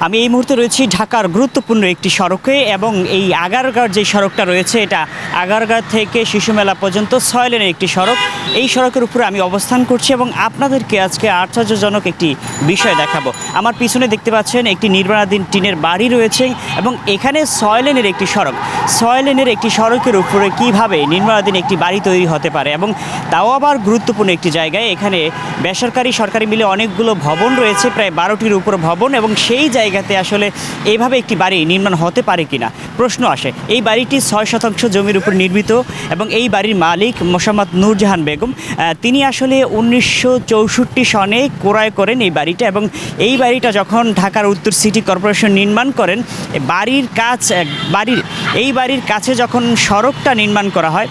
আমি এই মুহূর্তে রয়েছি ঢাকার গুরুত্বপূর্ণ একটি সড়কে এবং এই আগারগাঁও যে সড়কটা রয়েছে এটা আগারগাঁও থেকে শিশুমেলা পর্যন্ত 6 লেনের একটি সড়ক। এই সড়কের উপরে আমি অবস্থান করছি এবং আপনাদেরকে আজকে আশ্চর্যজনক একটি বিষয় দেখাবো। আমার পিছনে দেখতে পাচ্ছেন একটি নির্মাণাধীন টিনের বাড়ি রয়েছে এবং এখানে 6 লেনের একটি সড়ক। 6 লেনের একটি সড়কের উপরে কিভাবে নির্মাণাধীন একটি বাড়ি তৈরি হতে পারে এবং তাও আবার গুরুত্বপূর্ণ একটি জায়গায়। এখানে বেসরকারি সরকারি মিলে অনেকগুলো ভবন রয়েছে, প্রায় 12টির উপর ভবন, এবং সেই জায়গাতে আসলে এইভাবে একটি বাড়ি নির্মাণ হতে পারে কিনা প্রশ্ন আসে। এই বাড়িটি 6 শতাংশ জমির উপর নির্মিত এবং এই বাড়ির মালিক মোসাম্মদ নূরজাহান বেগম। তিনি আসলে 1964 সনে ক্রয় করেন এই বাড়িটা এবং এই বাড়িটা যখন ঢাকার উত্তর সিটি কর্পোরেশন নির্মাণ করেন, এই বাড়ির কাছে যখন সড়কটা নির্মাণ করা হয়,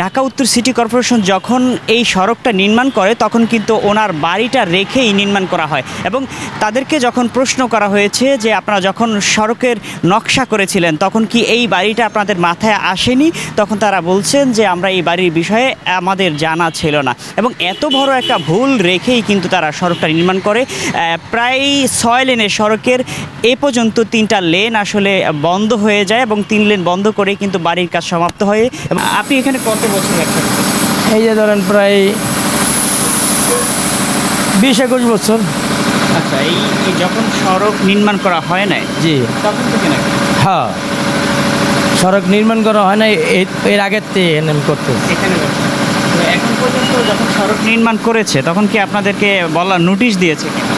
ঢাকা উত্তর সিটি কর্পোরেশন যখন এই সড়কটা নির্মাণ করে তখন কিন্তু ওনার বাড়িটা রেখেই নির্মাণ করা হয় এবং তাদেরকে যখন প্রশ্ন করা হয়েছে যে আপনারা যখন সড়কের নকশা করেছিলেন তখন কি এই বাড়িটা আপনাদের মাথায় আসেনি, তখন তারা বলছেন যে আমরা এই বাড়ির বিষয়ে আমাদের জানা ছিল না। এবং এত বড় একটা ভুল রেখেই কিন্তু তারা সড়কটা নির্মাণ করে। প্রায় 6 লেনের সড়কের এ পর্যন্ত 3টা লেন আসলে বন্ধ হয়ে যায় এবং 3 লেন বন্ধ করে কিন্তু বাড়ির কাজ সমাপ্ত হয়। এবং আপনি এখানে কত বছর ব্যবসা করেন? এই যে ধরেন প্রায় 20-21 বছর। আচ্ছা, এই যখন সড়ক নির্মাণ করা হয় না, জি, তখন থেকে নাকি? হ্যাঁ, সড়ক নির্মাণ করা হয় না এর আগের থেকে আমি করতে। এখানে ব্যবসা। তো এখন পর্যন্ত যখন সড়ক নির্মাণ করেছে তখন কি আপনাদেরকে বলার নোটিশ দিয়েছে কিনা?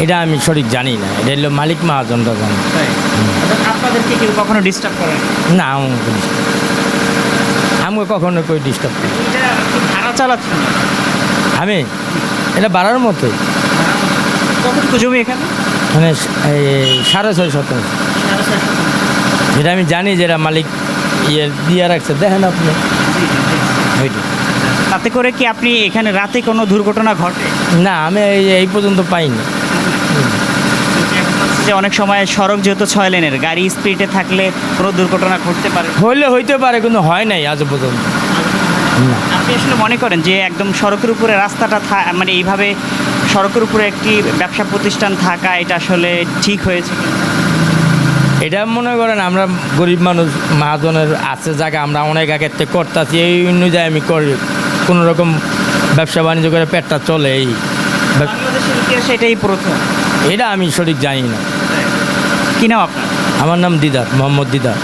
এটা আমি সঠিক জানি না, এটা হলো মালিক মহাজনরা জানে। তাই? আপনাদেরকে কেউ কখনো ডিস্টার্ব করেন? না, আমাকে কখনো কেউ ডিস্টার্ব করি। এটা কি ভাড়া চালাচ্ছেন? আমি এটা বাড়ার মতোই। কতটুকু জমি এখানে? মানে 6.5 শতাংশ। যেটা আমি জানি যেটা মালিক দিয়ে রাখছে, দেখেন আপনি। ওইটা তাতে করে কি আপনি এখানে রাতে কোনো দুর্ঘটনা ঘটে? না, আমি এই পর্যন্ত পাইনি। যে অনেক সময় সড়ক যেহেতু 6 লেনের, গাড়ি স্পিডে থাকলে কোনো দুর্ঘটনা ঘটতে পারে। হইতে পারে, কিন্তু হয় নাই আজ পর্যন্ত। না, আপনি আসলে মনে করেন যে একদম সড়কের উপরে রাস্তাটা মানে এইভাবে সড়কের উপরে একটি ব্যবসা প্রতিষ্ঠান থাকা এটা আসলে ঠিক হয়েছে কি? এটা মনে করেন আমরা গরিব মানুষ, মহাজনের আছে জায়গা, আমরা অনেক আগের থেকে করতেছি, এই অনুযায়ী আমি করি। কোনো রকম ব্যবসা বাণিজ্য করে পেটটা চলে। এই বাংলাদেশের ইতিহাসে এটাই প্রথম। এটা আমি সঠিক জানি না। কি নাম আপনার? আমার নাম দিদার, মোহাম্মদ দিদার।